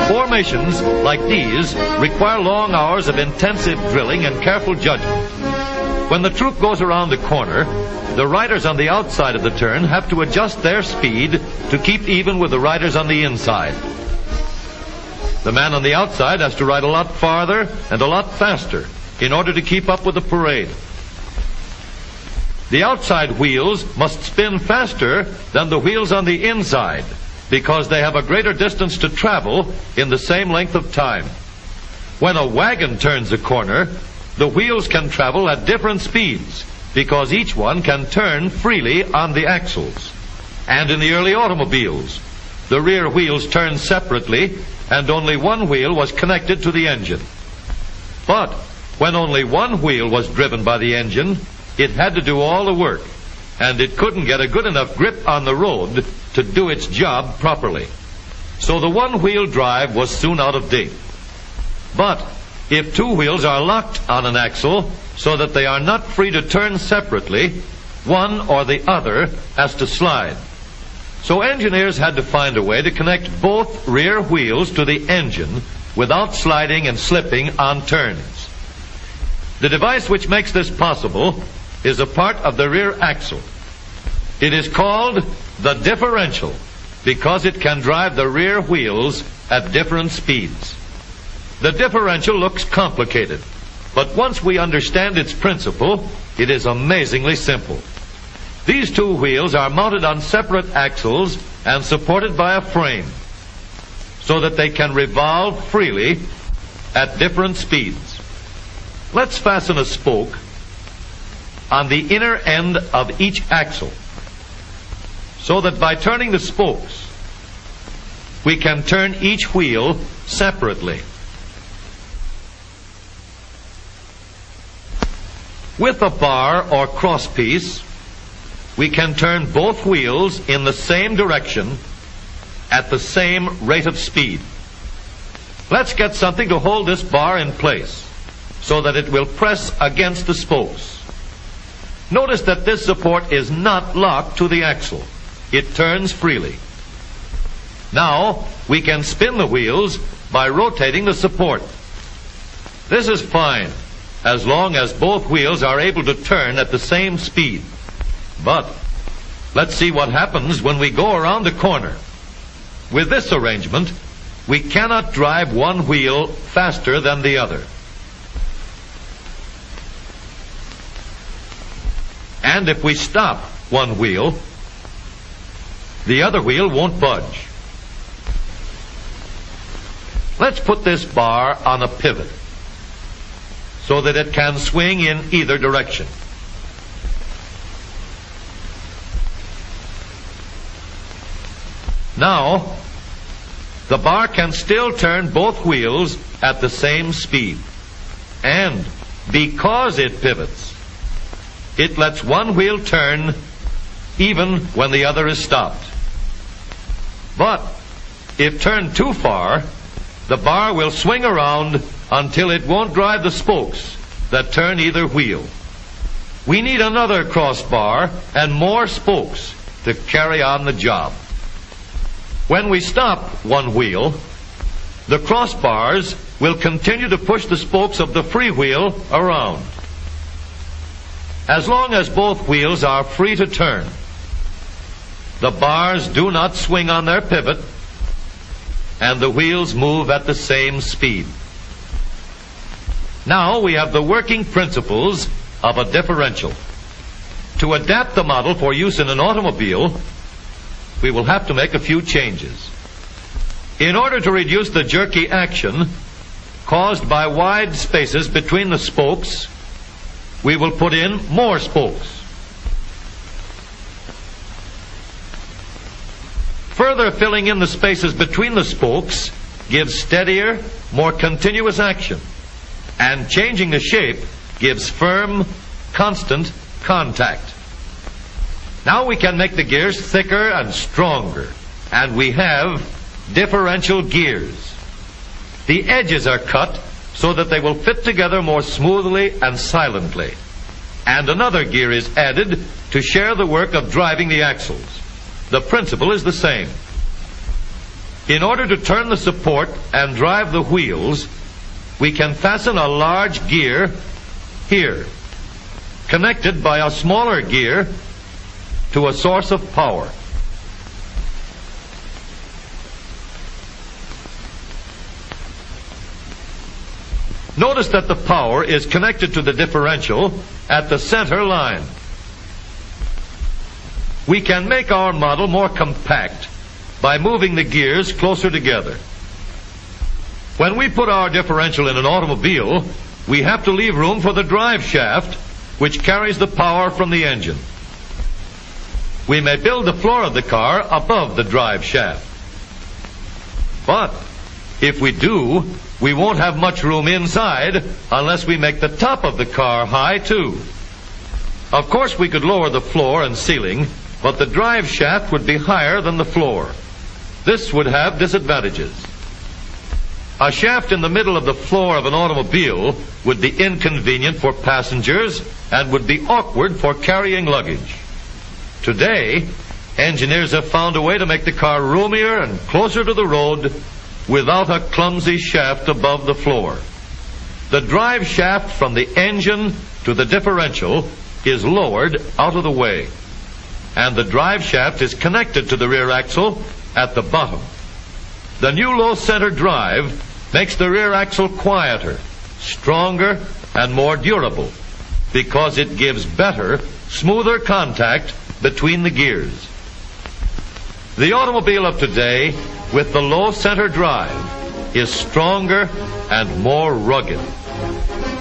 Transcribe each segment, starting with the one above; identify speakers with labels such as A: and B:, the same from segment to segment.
A: Formations like these require long hours of intensive drilling and careful judgment. When the troop goes around the corner, the riders on the outside of the turn have to adjust their speed to keep even with the riders on the inside. The man on the outside has to ride a lot farther and a lot faster in order to keep up with the parade. The outside wheels must spin faster than the wheels on the inside because they have a greater distance to travel in the same length of time. When a wagon turns a corner, the wheels can travel at different speeds because each one can turn freely on the axles. And in the early automobiles, the rear wheels turned separately and only one wheel was connected to the engine. But when only one wheel was driven by the engine, it had to do all the work, and it couldn't get a good enough grip on the road to do its job properly. So the one-wheel drive was soon out of date. But if two wheels are locked on an axle so that they are not free to turn separately, one or the other has to slide. So engineers had to find a way to connect both rear wheels to the engine without sliding and slipping on turns. The device which makes this possible is a part of the rear axle. It is called the differential because it can drive the rear wheels at different speeds. The differential looks complicated, but once we understand its principle, it is amazingly simple. These two wheels are mounted on separate axles and supported by a frame so that they can revolve freely at different speeds. Let's fasten a spoke on the inner end of each axle so that by turning the spokes, we can turn each wheel separately. With a bar or crosspiece, we can turn both wheels in the same direction at the same rate of speed. Let's get something to hold this bar in place so that it will press against the spokes. Notice that this support is not locked to the axle. It turns freely. Now, we can spin the wheels by rotating the support. This is fine, as long as both wheels are able to turn at the same speed. But let's see what happens when we go around the corner. With this arrangement, we cannot drive one wheel faster than the other. And if we stop one wheel, the other wheel won't budge. Let's put this bar on a pivot so that it can swing in either direction. Now, the bar can still turn both wheels at the same speed. And because it pivots, it lets one wheel turn even when the other is stopped. But if turned too far, the bar will swing around until it won't drive the spokes that turn either wheel. We need another crossbar and more spokes to carry on the job. When we stop one wheel, the crossbars will continue to push the spokes of the free wheel around. As long as both wheels are free to turn, the bars do not swing on their pivot, and the wheels move at the same speed. Now we have the working principles of a differential. To adapt the model for use in an automobile, we will have to make a few changes. In order to reduce the jerky action caused by wide spaces between the spokes, we will put in more spokes. Further filling in the spaces between the spokes gives steadier, more continuous action, and changing the shape gives firm, constant contact. Now we can make the gears thicker and stronger, and we have differential gears. The edges are cut so that they will fit together more smoothly and silently. and another gear is added to share the work of driving the axles. The principle is the same. In order to turn the support and drive the wheels, we can fasten a large gear here, connected by a smaller gear to a source of power. Notice that the power is connected to the differential at the center line. We can make our model more compact by moving the gears closer together. When we put our differential in an automobile, we have to leave room for the drive shaft, which carries the power from the engine. We may build the floor of the car above the drive shaft. But if we do, we won't have much room inside unless we make the top of the car high too. Of course, we could lower the floor and ceiling, but the drive shaft would be higher than the floor. This would have disadvantages. A shaft in the middle of the floor of an automobile would be inconvenient for passengers and would be awkward for carrying luggage. Today, engineers have found a way to make the car roomier and closer to the road without a clumsy shaft above the floor. The drive shaft from the engine to the differential is lowered out of the way, and the drive shaft is connected to the rear axle at the bottom. The new low center drive makes the rear axle quieter, stronger, and more durable because it gives better, smoother contact between the gears. The automobile of today, with the low center drive, is stronger and more rugged.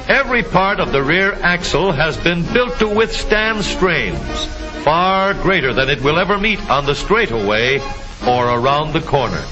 A: Every part of the rear axle has been built to withstand strains far greater than it will ever meet on the straightaway or around the corner.